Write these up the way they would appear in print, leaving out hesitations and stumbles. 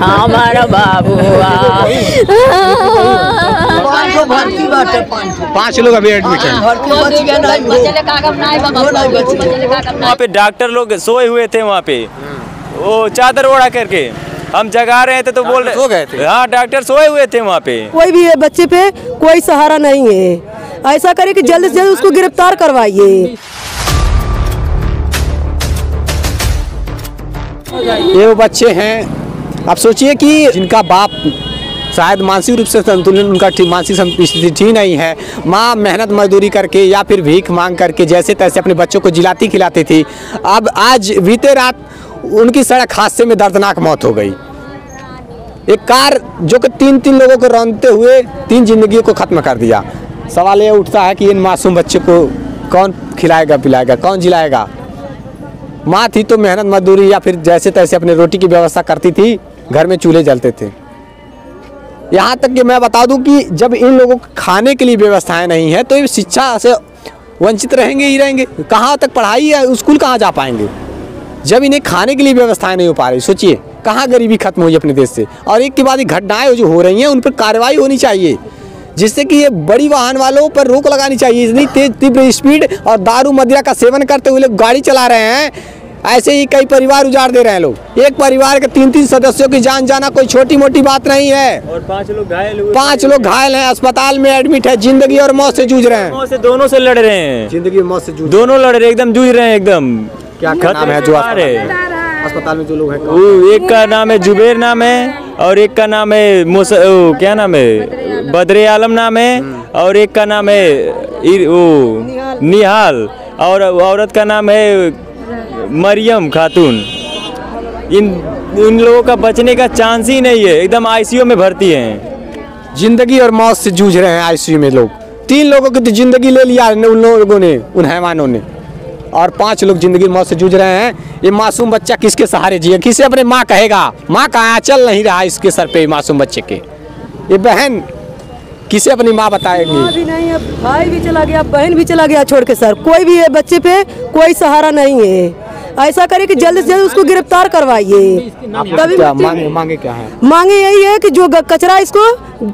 हमारा बाबुआ 5 लोग अभी एडमिट हैं। वहाँ पे डॉक्टर लोग सोए हुए थे वहाँ पे, वो चादर ओढ़ा करके हम जगा रहे थे तो बोल रहे सो गए थे। हाँ डॉक्टर सोए हुए थे वहाँ पे। कोई भी है बच्चे पे कोई सहारा नहीं है, ऐसा करे कि जल्द से जल्द उसको गिरफ्तार करवाइए। ये वो बच्चे हैं, आप सोचिए कि जिनका बाप शायद मानसिक रूप से संतुलन, उनका मानसिक स्थिति ठीक नहीं है, माँ मेहनत मजदूरी करके या फिर भीख मांग करके जैसे तैसे अपने बच्चों को जिलाती खिलाती थी। अब आज बीते रात उनकी सड़क हादसे में दर्दनाक मौत हो गई। एक कार जो कि 3 लोगों को रौंदते हुए 3 जिंदगियों को ख़त्म कर दिया। सवाल ये उठता है कि इन मासूम बच्चे को कौन खिलाएगा पिलाएगा, कौन जिलाएगा। माँ थी तो मेहनत मजदूरी या फिर जैसे तैसे अपने रोटी की व्यवस्था करती थी, घर में चूल्हे जलते थे। यहाँ तक कि मैं बता दूं कि जब इन लोगों को खाने के लिए व्यवस्थाएं नहीं है तो ये शिक्षा से वंचित रहेंगे ही रहेंगे। कहाँ तक पढ़ाई है, स्कूल कहाँ जा पाएंगे जब इन्हें खाने के लिए व्यवस्थाएं नहीं हो पा रही। सोचिए कहाँ गरीबी खत्म हुई अपने देश से। और एक के बाद एक घटनाएं जो हो रही हैं उन पर कार्रवाई होनी चाहिए, जिससे कि ये बड़ी वाहन वालों पर रोक लगानी चाहिए। इतनी तेज तीव्र स्पीड और दारू मदिरा का सेवन करते हुए लोग गाड़ी चला रहे हैं, ऐसे ही कई परिवार उजाड़ दे रहे हैं लोग। एक परिवार के 3 सदस्यों की जान जाना कोई छोटी मोटी बात नहीं है। और 5 लोग घायल हुए। 5 लोग घायल हैं, अस्पताल में एडमिट है, जिंदगी और मौत से जूझ रहे हैं। दोनों से लड़ रहे हैं, जिंदगी और मौत से जूझ, दोनों लड़ रहे, एकदम जूझ रहे हैं एकदम। क्या नाम है जो अस्पताल में जो लोग हैं? एक का नाम है जुबेर नाम है, और एक का नाम है क्या नाम है, बदरे आलम नाम है, और एक का नाम है निहाल, और औरत का नाम है मरियम खातून। इन लोगों का बचने का चांस ही नहीं है, एकदम आईसीयू में भर्ती हैं। जिंदगी और मौत से जूझ रहे हैं आईसीयू में लोग। 3 लोगों की तो जिंदगी ले लिया उन लोगों ने, उन हैवानों ने, और 5 लोग जिंदगी मौत से जूझ रहे हैं। ये मासूम बच्चा किसके सहारे जिए, किसे अपने माँ कहेगा? माँ कहाँ, चल नहीं रहा इसके सर पे मासूम बच्चे के। ये बहन किसे अपनी माँ बताएगी? माँ भी नहीं है, भाई भी चला गया, बहन भी चला गया छोड़ के। सर कोई भी है बच्चे पे कोई सहारा नहीं है, ऐसा करे कि जल्द से जल्द उसको गिरफ्तार करवाइए। तभी क्या मांगे क्या है? मांगे यही है कि जो कचरा इसको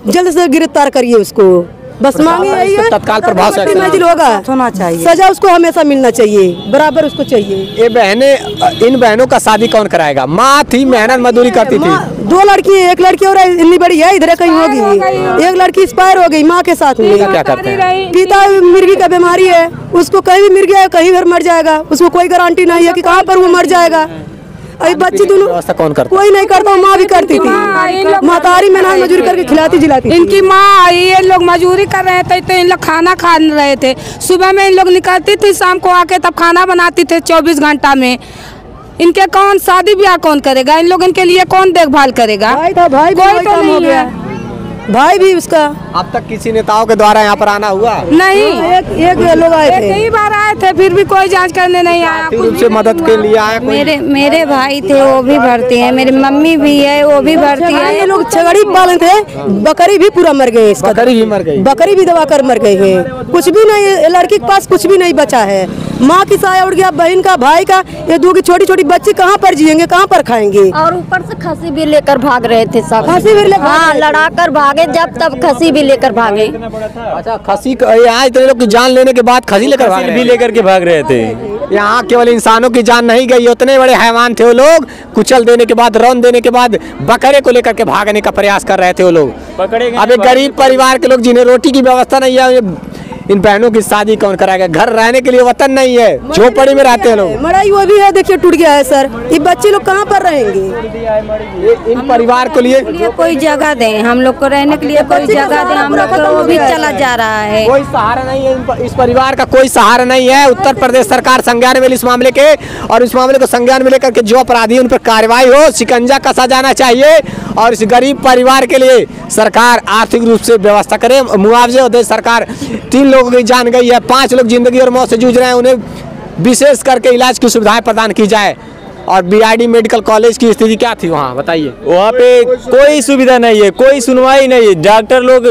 जल्द से गिरफ्तार करिए उसको, बस मांगे यही है। तत्काल प्रभाव से होगा, होना चाहिए, सजा उसको हमेशा मिलना चाहिए, बराबर उसको चाहिए। ये इन बहनों का शादी कौन कराएगा? माँ थी, मेहनत मजदूरी करती थी। 2 लड़की है, एक लड़की और इतनी बड़ी है, इधर कहीं होगी। एक लड़की एक्सपायर हो गई माँ के साथ में। क्या करते हैं? पिता मिर्गी का बीमारी है, उसको कहीं भी मिर्गी है, कहीं घर मर जाएगा, उसको कोई गारंटी नहीं है कि कहाँ पर वो मर जाएगा। अभी बच्चे दोनों व्यवस्था कौन करता? कोई नहीं करता, माँ भी करती थी, महतारी मेहनत मजदूरी करके खिलाती जिलाती। इनकी माँ आई, ये लोग मजदूरी कर रहे थे तो इन लोग खाना खा रहे थे। सुबह में इन लोग निकलती थी, शाम को आके तब खाना बनाती थे 24 घंटा में। इनके कौन शादी ब्याह कौन करेगा? इन लोग इनके लिए कौन देखभाल करेगा? भाई था, भाई कोई तो नहीं है, भाई भी उसका। अब तक किसी नेताओं के द्वारा यहाँ पर आना हुआ नहीं? एक लोग आए थे, कई बार आए थे, फिर भी कोई जांच करने नहीं आया। रूप से मदद के लिए आए। मेरे भाई थे वो भी भर्ती है, मेरी मम्मी भी है वो भी भर्ती है। ये लोग छगड़ी पाले थे, बकरी भी पूरा मर गए, इसका बकरी भी मर गई, बकरी भी दबा कर मर गए हैं। कुछ भी नहीं, लड़की के पास कुछ भी नहीं बचा है। माँ की साया उड़ गया, बहन का, भाई का, ये 2 की छोटी छोटी बच्ची कहाँ पर जिएंगे, कहाँ पर खाएंगे? और ऊपर से खसी भी लेकर भाग रहे थे सब। खसी भी लेकर, हाँ, लड़ा कर भागे, जब तब खसी भी लेकर भागे। अच्छा, खसी यहाँ इतने लोग की जान लेने के बाद खसी लेकर भाग रहे थे। यहाँ केवल इंसानों की जान नहीं गई, उतने बड़े हैवान थे वो लोग। कुचल देने के बाद, रौन देने के बाद बकरे को लेकर के भागने का प्रयास कर रहे थे वो लोग। अब एक गरीब परिवार के लोग जिन्हें रोटी की व्यवस्था नहीं है, इन बहनों की शादी कौन कराएगा? घर रहने के लिए वतन नहीं है, झोपड़ी में रहते हैं लोग। मड़ाई वो भी है, देखिए टूट गया है सर। ये बच्चे लोग कहाँ पर रहेंगे? इन परिवार को लिए कोई जगह दें, हम लोग को रहने के लिए कोई जगह दें। हम लोग को वो भी चला जा रहा है, कोई सहारा नहीं है। इस परिवार का कोई सहारा नहीं है। उत्तर प्रदेश सरकार संज्ञान में इस मामले के, और इस मामले को संज्ञान में लेकर के जो अपराधी उन पर कार्रवाई हो, शिकंजा कसा जाना चाहिए। और इस गरीब परिवार के लिए सरकार आर्थिक रूप से व्यवस्था करे, मुआवजे दे सरकार। 3 लोगों की जान गई है, 5 लोग जिंदगी और मौत से जूझ रहे हैं, उन्हें विशेष करके इलाज की सुविधाएं प्रदान की जाए। और बीआईडी मेडिकल कॉलेज की स्थिति क्या थी वहाँ, बताइए। वहाँ पे कोई सुविधा नहीं है, कोई सुनवाई नहीं है।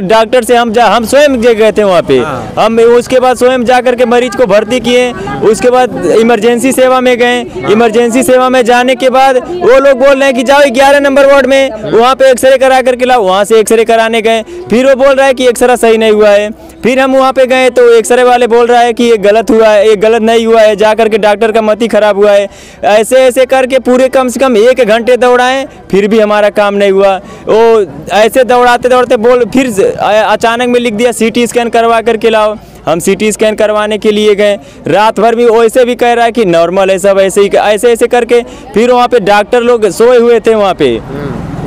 डॉक्टर से हम स्वयं गए थे वहाँ पे। हम उसके बाद स्वयं जा करके मरीज को भर्ती किए। उसके बाद इमरजेंसी सेवा में गए। इमरजेंसी सेवा में जाने के बाद वो लोग बोल रहे हैं कि जाओ 11 नंबर वार्ड में, वहाँ पे एक्सरे करा करके लाओ। वहाँ से एक्सरे कराने गए, फिर वो बोल रहा है कि एक्सरा सही नहीं हुआ है। फिर हम वहाँ पे गए तो एक्सरे वाले बोल रहा है कि ये गलत हुआ है, ये गलत नहीं हुआ है, जा करके डॉक्टर का मति खराब हुआ है। ऐसे ऐसे करके पूरे कम से कम 1 घंटे दौड़ाएं, फिर भी हमारा काम नहीं हुआ। वो ऐसे दौड़ाते दौड़ाते फिर अचानक में लिख दिया CT स्कैन करवा करके लाओ। हम CT स्कैन करवाने के लिए गए, रात भर भी वैसे भी कह रहा है कि नॉर्मल है सब, ऐसे करके। फिर वहाँ पे डॉक्टर लोग सोए हुए थे वहाँ पे,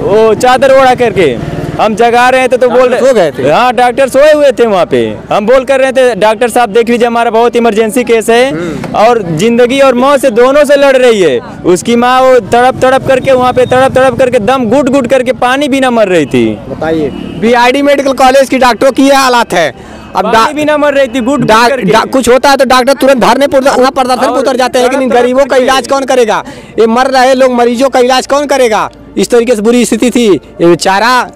वो चादर ओढ़ा करके। हम जगा रहे थे तो बोल रहे, सो गए थे? हाँ, डॉक्टर सोए हुए थे वहाँ पे। हम बोल कर रहे थे डॉक्टर साहब देख लीजिए हमारा बहुत इमरजेंसी केस है और जिंदगी और मौत से दोनों से लड़ रही है। उसकी माँ वो तड़प करके वहाँ पे तड़प करके दम घुट के पानी भी ना मर रही थी। बताइए, बीआईडी मेडिकल कॉलेज की डॉक्टरों की यह हालत है। अब भी ना मर रही थी, कुछ होता है तो डॉक्टर तुरंत धरने वहाँ प्रदर्शन पर उतर जाते हैं, लेकिन इन गरीबों का इलाज कौन करेगा? ये मर रहे लोग, मरीजों का इलाज कौन करेगा? इस तरीके से बुरी स्थिति थी। ये बेचारा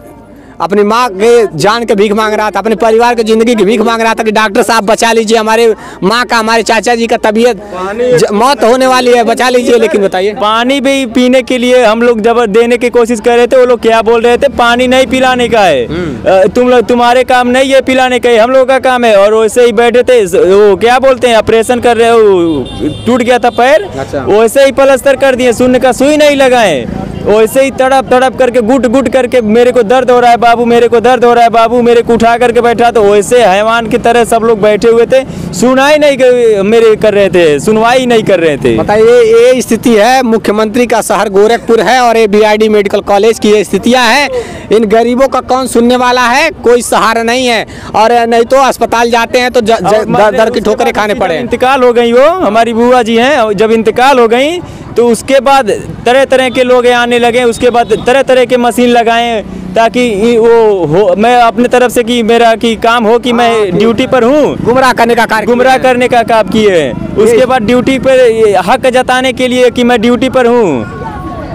अपनी माँ के जान के भीख मांग रहा था, अपने परिवार की जिंदगी की भीख मांग रहा था कि डॉक्टर साहब बचा लीजिए हमारे माँ का, हमारे चाचा जी का तबीयत मौत होने वाली है, बचा लीजिए। लेकिन बताइए, पानी भी पीने के लिए हम लोग जब देने की कोशिश कर रहे थे, वो लोग क्या बोल रहे थे, पानी नहीं पिलाने का है, तुम्हारे काम नहीं है पिलाने का, हम लोग का काम है। और वैसे ही बैठे थे, वो क्या बोलते हैं, ऑपरेशन कर रहे हो, टूट गया था पैर, वैसे ही प्लास्टर कर दिए, शून्य का सुई नहीं लगाए। वैसे ही तड़प करके घुट करके मेरे को दर्द हो रहा है बाबू, मेरे को दर्द हो रहा है बाबू, मेरे को उठा करके बैठा। तो वैसे हैवान की तरह सब लोग बैठे हुए थे, सुनवाई नहीं मेरे कर रहे थे, सुनवाई नहीं कर रहे थे। बताइए, ये स्थिति है। मुख्यमंत्री का शहर गोरखपुर है और ये बीआईडी मेडिकल कॉलेज की ये स्थितियाँ हैं। इन गरीबों का कौन सुनने वाला है? कोई सहारा नहीं है। और नहीं तो अस्पताल जाते हैं तो दर की ठोकरें खाने पड़े। इंतकाल हो गई, वो हमारी बुआ जी हैं, जब इंतकाल हो गई तो उसके बाद तरह के लोग आने लगे। उसके बाद तरह के मशीन लगाएं ताकि वो हो, मैं अपने तरफ से कि मेरा की काम हो कि मैं ड्यूटी पर हूँ, गुमराह करने का काम किए। उसके बाद ड्यूटी पर हक जताने के लिए कि मैं ड्यूटी पर हूँ,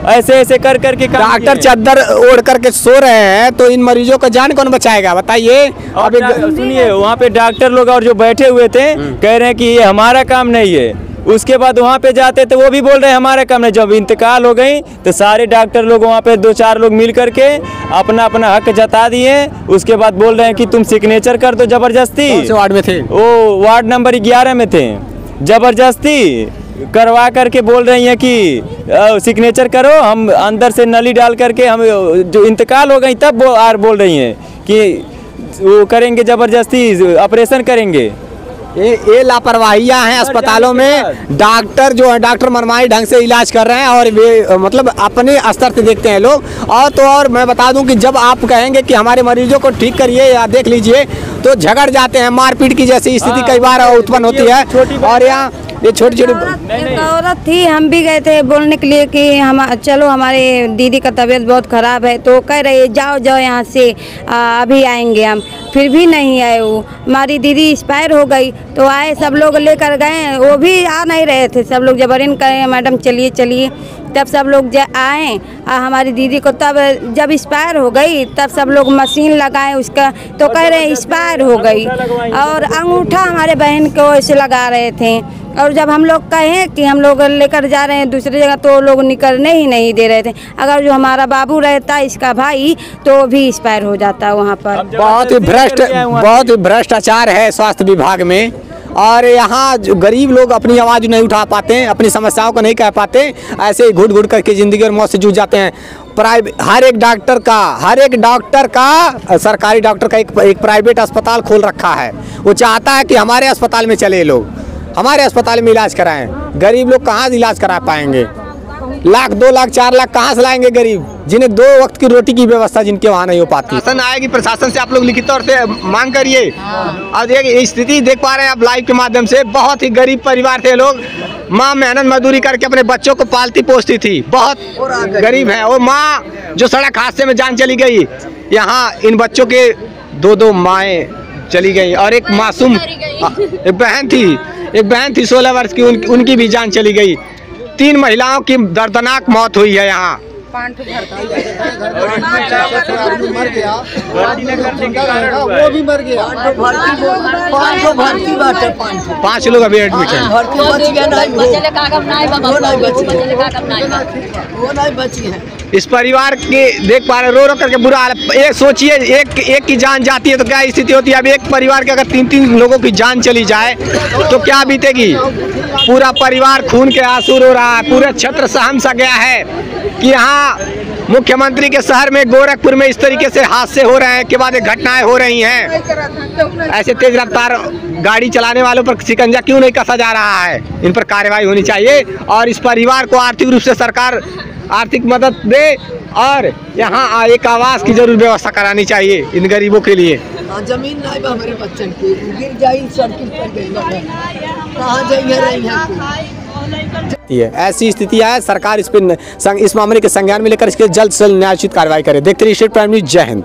ऐसे कर करके डॉक्टर चादर ओढ़ करके सो रहे हैं, तो इन मरीजों का जान कौन बचाएगा? बताइए। अभी सुनिए, वहाँ पे डॉक्टर लोग और जो बैठे हुए थे कह रहे हैं कि ये हमारा काम नहीं है। उसके बाद वहाँ पे जाते तो वो भी बोल रहे हैं हमारा काम नहीं। जब इंतकाल हो गई तो सारे डॉक्टर लोग वहाँ पे 2-4 लोग मिल करके अपना हक जता दिए। उसके बाद बोल रहे हैं कि तुम सिग्नेचर कर दो जबरदस्ती। कौन से वार्ड में थे? वो वार्ड नंबर 11 में थे। जबरदस्ती करवा करके बोल रही हैं कि सिग्नेचर करो, हम अंदर से नली डाल करके हम जो इंतकाल हो गई तब बोल रही हैं कि वो करेंगे, जबरदस्ती ऑपरेशन करेंगे। ये लापरवाहियाँ हैं अस्पतालों में। डॉक्टर जो है, डॉक्टर मनमानी ढंग से इलाज कर रहे हैं और वे मतलब अपने स्तर से देखते हैं लोग। और तो और मैं बता दूं कि जब आप कहेंगे कि हमारे मरीजों को ठीक करिए या देख लीजिए तो झगड़ जाते हैं, मारपीट की जैसी स्थिति कई बार उत्पन्न होती है। और यहाँ ये छोटी एक औरत थी, हम भी गए थे बोलने के लिए कि हम चलो हमारे दीदी का तबीयत बहुत ख़राब है, तो कह रहे जाओ यहाँ से, अभी आएंगे हम। फिर भी नहीं आए वो, हमारी दीदी एक्सपायर हो गई। तो आए, सब लोग लेकर गए, वो भी आ नहीं रहे थे। सब लोग जबरन करें मैडम चलिए। तब सब लोग आए हमारी दीदी को, तब जब एक्सपायर हो गई तब सब लोग मशीन लगाए उसका, तो कह रहे एक्सपायर हो गई। और अंगूठा हमारे बहन को ऐसे लगा रहे थे। और जब हम लोग कहें कि हम लोग लेकर जा रहे हैं दूसरी जगह, तो लोग निकलने ही नहीं दे रहे थे। अगर जो हमारा बाबू रहता इसका भाई, तो भी एक्सपायर हो जाता वहाँ पर। बहुत ही भ्रष्टाचार है स्वास्थ्य विभाग में। और यहाँ जो गरीब लोग अपनी आवाज़ नहीं उठा पाते हैं, अपनी समस्याओं को नहीं कह पाते, ऐसे ही घुट करके ज़िंदगी और मौत से जूझ जाते हैं। हर एक डॉक्टर का सरकारी डॉक्टर का एक प्राइवेट अस्पताल खोल रखा है। वो चाहता है कि हमारे अस्पताल में चले लोग, हमारे अस्पताल में इलाज कराएं। गरीब लोग कहाँ इलाज करा पाएंगे? 1 लाख 2 लाख 4 लाख कहाँ से लाएंगे गरीब, जिन्हें 2 वक्त की रोटी की व्यवस्था जिनके वहाँ नहीं हो पाती। शासन आएगी, प्रशासन से आप लोग लिखित तौर से मांग करिए। और ये स्थिति देख पा रहे हैं आप लाइव के माध्यम से। बहुत ही गरीब परिवार थे लोग। माँ मेहनत मजदूरी करके अपने बच्चों को पालती पोसती थी, बहुत गरीब है। और माँ जो सड़क हादसे में जान चली गई, यहाँ इन बच्चों के 2 माएँ चली गई। और एक मासूम एक बहन थी 16 वर्ष की, उनकी भी जान चली गई। 3 महिलाओं की दर्दनाक मौत हुई है यहाँ। वो भी मर गया। 5 लोग अभी एडमिट हैं। इस परिवार के देख पा रहे रो रो करके बुरा हाल। एक सोचिए, एक की जान जाती है तो क्या स्थिति होती है। अब एक परिवार के अगर 3 लोगों की जान चली जाए तो क्या बीतेगी। पूरा परिवार खून के आंसू रो रहा है। पूरे क्षेत्र सहम सा गया है कि यहाँ मुख्यमंत्री के शहर में गोरखपुर में इस तरीके से हादसे हो रहे हैं के बाद घटनाएं हो रही हैं। ऐसे तेज रफ्तार गाड़ी चलाने वालों पर शिकंजा क्यों नहीं कसा जा रहा है। इन पर कार्रवाई होनी चाहिए और इस परिवार को आर्थिक रूप से सरकार आर्थिक मदद दे और यहाँ एक आवास की जरूर व्यवस्था करानी चाहिए इन गरीबों के लिए। जमीन नहीं हमारे बच्चन की गिर जाई सर्किट पर गई कहाँ जाइए ऐसी स्थितियां है। सरकार इस मामले के संज्ञान में लेकर इसके जल्द से जल्द न्यायोचित कार्रवाई करे। देखते रहिए स्टेट प्राइम न्यूज़। जय हिंद।